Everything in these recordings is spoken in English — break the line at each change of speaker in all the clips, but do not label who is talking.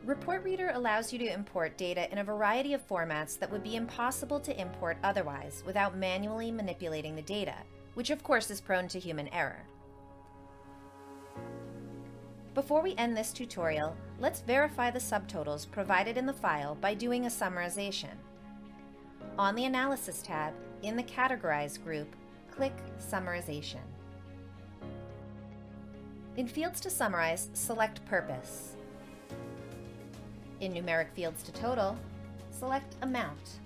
Report Reader allows you to import data in a variety of formats that would be impossible to import otherwise without manually manipulating the data, which of course is prone to human error. Before we end this tutorial, let's verify the subtotals provided in the file by doing a summarization. On the Analysis tab, in the Categorize group, click Summarization. In Fields to Summarize, select Purpose. In Numeric Fields to Total, select Amount.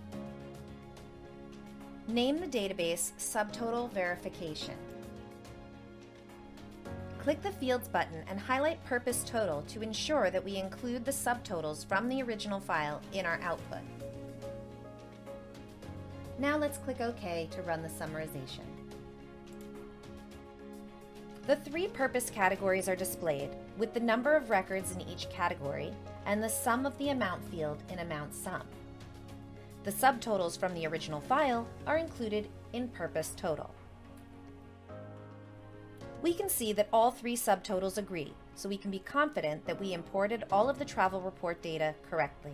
Name the database Subtotal Verification. Click the Fields button and highlight Purpose Total to ensure that we include the subtotals from the original file in our output. Now let's click OK to run the summarization. The three purpose categories are displayed, with the number of records in each category and the sum of the amount field in Amount Sum. The subtotals from the original file are included in Purpose Total. We can see that all three subtotals agree, so we can be confident that we imported all of the travel report data correctly.